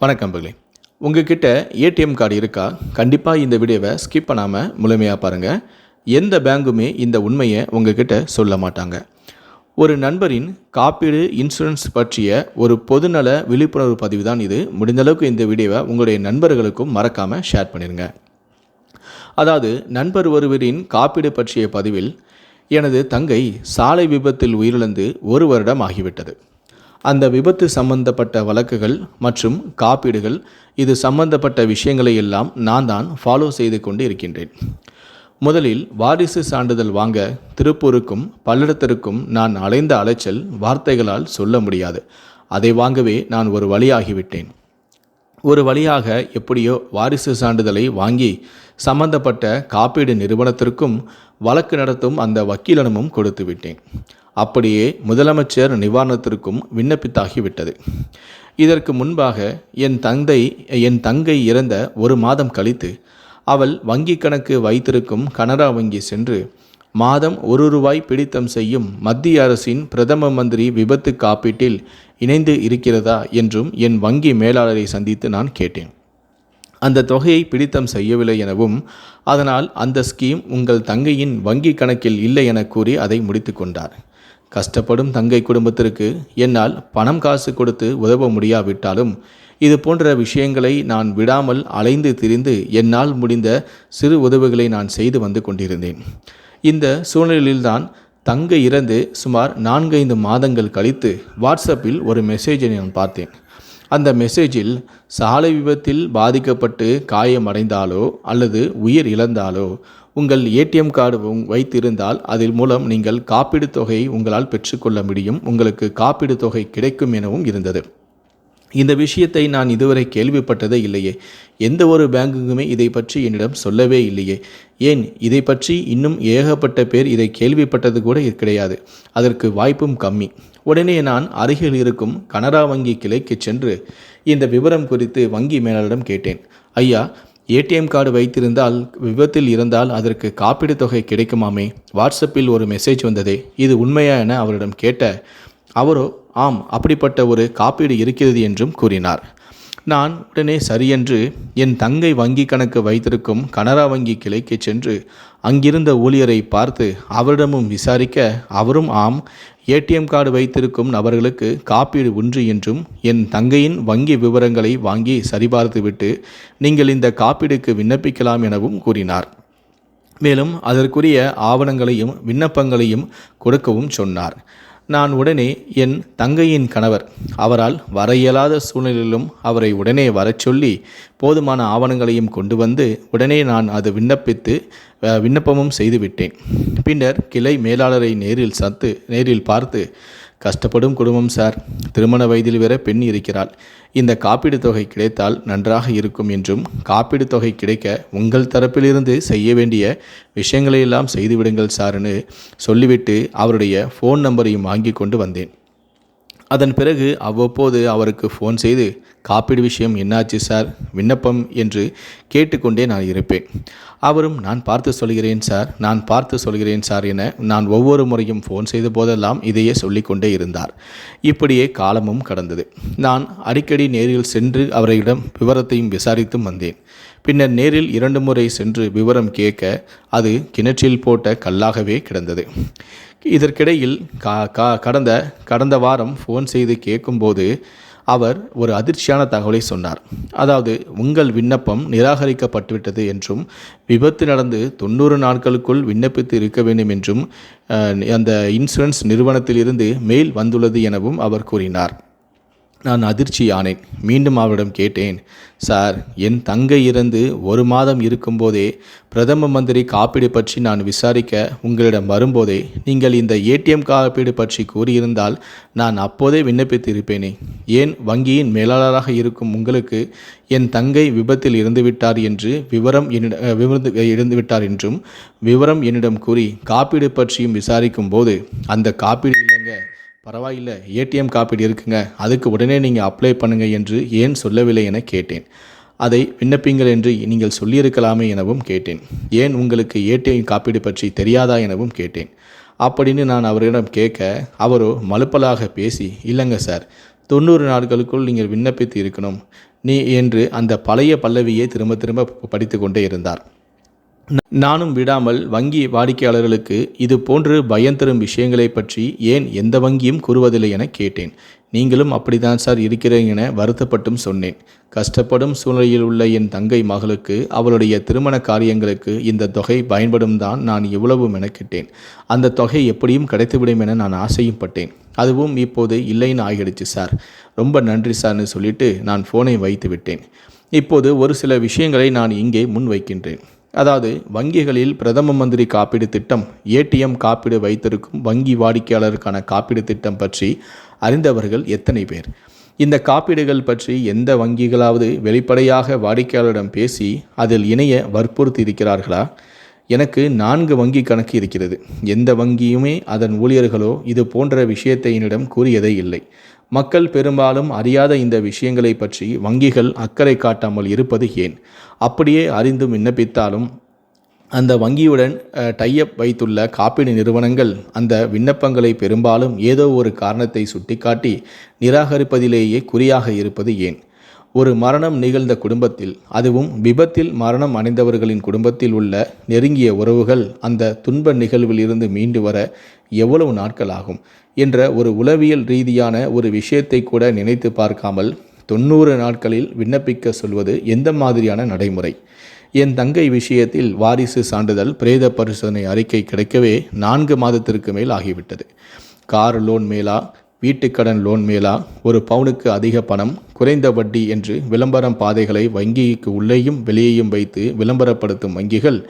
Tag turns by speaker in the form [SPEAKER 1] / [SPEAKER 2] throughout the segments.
[SPEAKER 1] வணக்கம் பகலே. உங்ககிட்ட ATM card இருக்கா? கண்டிப்பாக இந்த வீடியோவை ஸ்கிப் பண்ணாமல் முழுமையாக பாருங்கள். எந்த பேங்குமே இந்த உண்மையை உங்ககிட்ட சொல்ல மாட்டாங்க. ஒரு நண்பரின் காப்பீடு இன்சூரன்ஸ் பற்றிய ஒரு பொதுநல விழிப்புணர்வு பதிவு தான் இது. முடிந்தளவுக்கு இந்த வீடியோவை உங்களுடைய நண்பர்களுக்கும் மறக்காமல் ஷேர் பண்ணிடுங்க. அதாவது, நண்பர் ஒருவரின் காப்பீடு பற்றிய பதிவில், எனது தங்கை சாலை விபத்தில் உயிரிழந்து 1 வருடம் ஆகிவிட்டது. அந்த விபத்து சம்பந்தப்பட்ட வழக்குகள் மற்றும் காப்பீடுகள், இது சம்பந்தப்பட்ட விஷயங்களை எல்லாம் நான் தான் ஃபாலோ செய்து கொண்டு இருக்கின்றேன். முதலில் வாரிசு சான்றிதழ் வாங்க திருப்பூருக்கும் பல்லடத்திற்கும் நான் அலைந்த அலைச்சல் வார்த்தைகளால் சொல்ல முடியாது. அதை வாங்கவே நான் ஒரு வழியாகிவிட்டேன். ஒரு வழியாக எப்படியோ வாரிசு சான்றிதழை வாங்கி சம்பந்தப்பட்ட காப்பீடு நிறுவனத்திற்கும் வழக்கு நடத்தும் அந்த வக்கீலனமும் கொடுத்து விட்டேன். அப்படியே முதலமைச்சர் நிவாரணத்திற்கும் விண்ணப்பித்தாகிவிட்டது. இதற்கு முன்பாக என் தங்கை இறந்த 1 மாதம் கழித்து அவள் வங்கி கணக்கு வைத்திருக்கும் கனரா வங்கி சென்று மாதம் ₹1 பிடித்தம் செய்யும் மத்திய அரசின் பிரதம மந்திரி விபத்து காப்பீட்டில் இணைந்து இருக்கிறதா என்றும் என் வங்கி மேலாளரை சந்தித்து நான் கேட்டேன். அந்த தொகையை பிடித்தம் செய்யவில்லை எனவும், அதனால் அந்த ஸ்கீம் உங்கள் தங்கையின் வங்கி கணக்கில் இல்லை என கூறி அதை முடித்து கொண்டார். கஷ்டப்படும் தங்கை குடும்பத்திற்கு என்னால் பணம் காசு கொடுத்து உதவ முடியாவிட்டாலும், இது போன்ற விஷயங்களை நான் விடாமல் அலைந்து திரிந்து என்னால் முடிந்த சிறு உதவிகளை நான் செய்து வந்து கொண்டிருந்தேன். இந்த சூழ்நிலையில்தான் தங்கை இறந்து சுமார் 4-5 மாதங்கள் கழித்து வாட்ஸ்அப்பில் ஒரு மெசேஜை நான் பார்த்தேன். அந்த மெசேஜில், சாலை விபத்தில் பாதிக்கப்பட்டு காயமடைந்தாலோ அல்லது உயிர் இழந்தாலோ உங்கள் ஏடிஎம் கார்டு வைத்திருந்தால் அதில் மூலம் நீங்கள் காப்பீடு தொகையை உங்களால் பெற்றுக்கொள்ள முடியும், உங்களுக்கு காப்பீடு தொகை கிடைக்கும் எனவும் இருந்தது. இந்த விஷயத்தை நான் இதுவரை கேள்விப்பட்டதே இல்லையே. எந்த ஒரு பேங்குக்குமே இதை பற்றி என்னிடம் சொல்லவே இல்லையே. ஏன், இதை பற்றி இன்னும் ஏகப்பட்ட பேர் இதை கேள்விப்பட்டது கூட கிடையாது. அதற்கு வாய்ப்பும் கம்மி. உடனே நான் அருகில் இருக்கும் கனரா வங்கி கிளைக்கு சென்று இந்த விவரம் குறித்து வங்கி மேலாளரிடம் கேட்டேன். ஐயா, ஏடிஎம் கார்டு வைத்திருந்தால் விபத்தில் இருந்தால் அதற்கு காப்பீடு தொகை கிடைக்குமாமே? வாட்ஸ்அப்பில் ஒரு மெசேஜ் வந்ததே, இது உண்மையா என அவரிடம் கேட்ட அவரோ, ஆம், அப்படிப்பட்ட ஒரு காப்பீடு இருக்கிறது என்றும் கூறினார். நான் உடனே சரியென்று என் தங்கை வங்கி கணக்கு வைத்திருக்கும் கனரா வங்கி கிளைக்கு சென்று அங்கிருந்த ஊழியரை பார்த்து அவரிடமும் விசாரிக்க, அவரும் ஆம், ஏடிஎம் கார்டு வைத்திருக்கும் நபர்களுக்கு காப்பீடு உண்டு என்றும் என் தங்கையின் வங்கி விவரங்களை வாங்கி சரிபார்த்துவிட்டு நீங்கள் இந்த காப்பீடுக்கு விண்ணப்பிக்கலாம் எனவும் கூறினார். மேலும் அதற்குரிய ஆவணங்களையும் விண்ணப்பங்களையும் கொடுக்கவும் சொன்னார். நான் உடனே என் தங்கையின் கணவர், அவரால் வர இயலாத சூழ்நிலையிலும் அவரை உடனே வரச் சொல்லி போதுமான ஆவணங்களையும் கொண்டு வந்து உடனே நான் அது விண்ணப்பமும் செய்துவிட்டேன். பின்னர் கிளை மேலாளரை நேரில் பார்த்து, கஷ்டப்படும் குடும்பம் சார், திருமண வயதில் வேற பெண் இருக்கிறாள், இந்த காப்பீடு தொகை கிடைத்தால் நன்றாக இருக்கும் என்றும், காப்பீடு தொகை கிடைக்க உங்கள் தரப்பிலிருந்து செய்ய வேண்டிய விஷயங்களையெல்லாம் செய்துவிடுங்கள் சார்னு சொல்லிவிட்டு அவருடைய ஃபோன் நம்பரையும் வாங்கி கொண்டு வந்தேன். அதன் பிறகு அவ்வப்போது அவருக்கு ஃபோன் செய்து, காப்பீடு விஷயம் என்னாச்சு சார், விண்ணப்பம் என்று கேட்டுக்கொண்டே நான் இருப்பேன். அவரும் நான் பார்த்து சொல்கிறேன் சார் என நான் ஒவ்வொரு முறையும் ஃபோன் செய்த போதெல்லாம் இதையே சொல்லிக்கொண்டே இருந்தார். இப்படியே காலமும் கடந்தது. நான் அடிக்கடி நேரில் சென்று அவரிடம் விவரத்தையும் விசாரித்தும் வந்தேன். பின்னர் நேரில் 2 முறை சென்று விவரம் கேட்க அது கிணற்றில் போட்ட கல்லாகவே கிடந்தது. இதற்கிடையில் கடந்த வாரம் ஃபோன் செய்து கேட்கும்போது அவர் ஒரு அதிர்ச்சியான தகவலை சொன்னார். அதாவது, உங்கள் விண்ணப்பம் நிராகரிக்கப்பட்டுவிட்டது என்றும், விபத்து நடந்து 90 நாட்களுக்குள் விண்ணப்பித்து இருக்க வேண்டும் என்றும் அந்த இன்சூரன்ஸ் நிறுவனத்திலிருந்து மெயில் வந்துள்ளது எனவும் அவர் கூறினார். நான் அதிர்ச்சியானேன். மீண்டும் அவரிடம் கேட்டேன், சார், என் தங்கை இறந்து 1 மாதம் இருக்கும்போதே பிரதம மந்திரி காப்பீடு பற்றி நான் விசாரிக்க உங்களிடம் வரும்போதே நீங்கள் இந்த ஏடிஎம் காப்பீடு பற்றி கூறியிருந்தால் நான் அப்போதே விண்ணப்பித்து இருப்பேனே. ஏன் வங்கியின் மேலாளராக இருக்கும் உங்களுக்கு என் தங்கை விபத்தில் இறந்துவிட்டார் என்றும் விவரம் என்னிடம் கூறி காப்பீடு பற்றியும் விசாரிக்கும் போது, அந்த காப்பீடு இல்லைங்க, பரவாயில்லை, ஏடிஎம் காப்பீடு இருக்குங்க, அதுக்கு உடனே நீங்கள் அப்ளை பண்ணுங்க என்று ஏன் சொல்லவில்லை என கேட்டேன். அதை விண்ணப்பிங்கள் என்று நீங்கள் சொல்லியிருக்கலாமே எனவும் கேட்டேன். ஏன் உங்களுக்கு ஏடிஎம் காப்பீடு பற்றி தெரியாதா எனவும் கேட்டேன். அப்படின்னு நான் அவரிடம் கேட்க, அவரோ மலுப்பலாக பேசி, இல்லைங்க சார், 90 நாட்களுக்குள் நீங்கள் விண்ணப்பித்து இருக்கணும். நீ என்று அந்த பழைய பல்லவியை திரும்ப திரும்ப படித்து கொண்டே இருந்தார். நானும் விடாமல் வங்கி வாடிக்கையாளர்களுக்கு இது போன்று பயந்தரும் விஷயங்களை பற்றி ஏன் எந்த வங்கியும் கூறுவதில்லை என கேட்டேன். நீங்களும் அப்படித்தான் சார் இருக்கிறீங்க என வருத்தப்பட்டும் சொன்னேன். கஷ்டப்படும் சூழ்நிலையில் உள்ள என் தங்கை மகளுக்கு அவளுடைய திருமண காரியங்களுக்கு இந்த தொகை பயன்படும் தான் நான் இவ்வளவு மெனக்கிட்டேன். அந்த தொகை எப்படியும் கிடைத்துவிடும் என நான் ஆசையும் பட்டேன். அதுவும் இப்போது இல்லைன்னு ஆகிடுச்சு சார். ரொம்ப நன்றி சார்னு சொல்லிட்டு நான் ஃபோனை வைத்து விட்டேன். இப்போது ஒரு சில விஷயங்களை நான் இங்கே முன் வைக்கின்றேன். அதாவது வங்கிகளில் பிரதம மந்திரி காப்பீடு திட்டம், ஏடிஎம் காப்பீடு வைத்திருக்கும் வங்கி வாடிக்கையாளருக்கான காப்பீடு திட்டம் பற்றி அறிந்தவர்கள் எத்தனை பேர்? இந்த காப்பீடுகள் பற்றி எந்த வங்கிகளாவது வெளிப்படையாக வாடிக்கையாளரிடம் பேசி அதில் இணைய வற்புறுத்தி இருக்கிறார்களா? எனக்கு 4 வங்கி கணக்கு இருக்கிறது. எந்த வங்கியுமே அதன் ஊழியர்களோ இது போன்ற விஷயத்தை என்னிடம் கூறியதே இல்லை. மக்கள் பெரும்பாலும் அறியாத இந்த விஷயங்களை பற்றி வங்கிகள் அக்கறை காட்டாமல் இருப்பது ஏன்? அப்படியே அறிந்தும் விண்ணப்பித்தாலும் அந்த வங்கியுடன் டைஅப் வைத்துள்ள காப்பீடு நிறுவனங்கள் அந்த விண்ணப்பங்களை பெரும்பாலும் ஏதோ ஒரு காரணத்தை சுட்டிக்காட்டி நிராகரிப்பதிலேயே குறியாக இருப்பது ஏன்? ஒரு மரணம் நிகழ்ந்த குடும்பத்தில், அதுவும் விபத்தில் மரணம் அடைந்தவர்களின் குடும்பத்தில் உள்ள நெருங்கிய உறவுகள் அந்த துன்ப நிகழ்வில் இருந்து மீண்டு வர எவ்வளவு நாட்கள் ஆகும் என்ற ஒரு உளவியல் ரீதியான ஒரு விஷயத்தை கூட நினைத்து பார்க்காமல் 90 நாட்களில் விண்ணப்பிக்க சொல்வது எந்த மாதிரியான நடைமுறை? என் தங்கை விஷயத்தில் வாரிசு சான்றிதழ், பிரேத பரிசோதனை அறிக்கை கிடைக்கவே 4 மாதத்திற்கு மேல் ஆகிவிட்டது. கார் லோன் மேலா, வீட்டுக்கடன் லோன் மேலா, ஒரு பவுனுக்கு அதிக பணம், குறைந்த வட்டி என்று விளம்பரம் பாதைகளை வங்கிக்கு உள்ளேயும் வெளியேயும் வைத்து விளம்பரப்படுத்தும் வங்கிகள்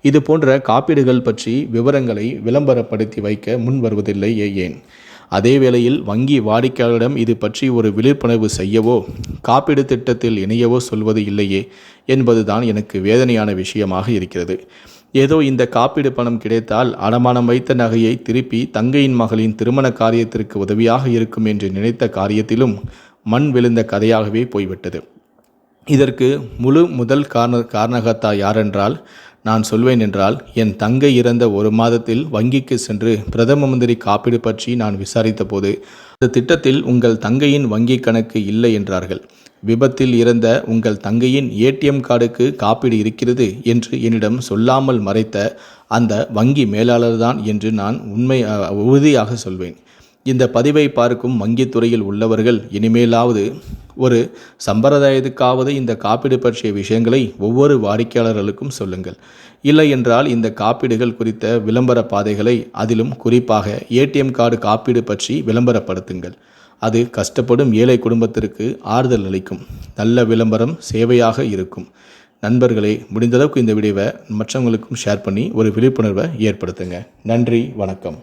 [SPEAKER 1] இது போன்ற காப்பீடுகள் பற்றி விவரங்களை விளம்பரப்படுத்தி வைக்க முன் வருவதில்லை ஏன்? அதே வேளையில் வங்கி வாடிக்கையாளரிடம் இது பற்றி ஒரு விழிப்புணர்வு செய்யவோ காப்பீடு திட்டத்தில் இணையவோ சொல்வது இல்லையே என்பதுதான் எனக்கு வேதனையான விஷயமாக இருக்கிறது. ஏதோ இந்த காப்பீடு பணம் கிடைத்தால் அடமானம் வைத்த நகையை திருப்பி தங்கையின் மகளின் திருமண காரியத்திற்கு உதவியாக இருக்கும் என்று நினைத்த காரியத்திலும் மண் விழுந்த கதையாகவே போய்விட்டது. இதற்கு முதல் காரணகர்த்தா யாரென்றால் நான் சொல்வேன் என்றால், என் தங்கை இறந்த 1 மாதத்தில் வங்கிக்கு சென்று பிரதம மந்திரி காப்பீடு பற்றி நான் விசாரித்த போது அந்த திட்டத்தில் உங்கள் தங்கையின் வங்கி கணக்கு இல்லை என்றார்கள். விபத்தில் இறந்த உங்கள் தங்கையின் ஏடிஎம் கார்டுக்கு காப்பீடு இருக்கிறது என்று என்னிடம் சொல்லாமல் மறைத்த அந்த வங்கி மேலாளர்தான் என்று நான் உறுதியாக சொல்வேன். இந்த பதிவை பார்க்கும் வங்கித்துறையில் உள்ளவர்கள் இனிமேலாவது ஒரு சம்பிரதாயத்துக்காவது இந்த காப்பீடு பற்றிய விஷயங்களை ஒவ்வொரு வாடிக்கையாளர்களுக்கும் சொல்லுங்கள். இல்லை என்றால் இந்த காப்பீடுகள் குறித்த விளம்பர பாதைகளை, அதிலும் குறிப்பாக ஏடிஎம் கார்டு காப்பீடு பற்றி விளம்பரப்படுத்துங்கள். அது கஷ்டப்படும் ஏழை குடும்பத்திற்கு ஆறுதல் அளிக்கும். நல்ல விளம்பரம் சேவையாக இருக்கும். நண்பர்களே, முடிந்தளவுக்கு இந்த வீடியோவை மற்றவங்களுக்கும் ஷேர் பண்ணி ஒரு விழிப்புணர்வை ஏற்படுத்துங்க. நன்றி, வணக்கம்.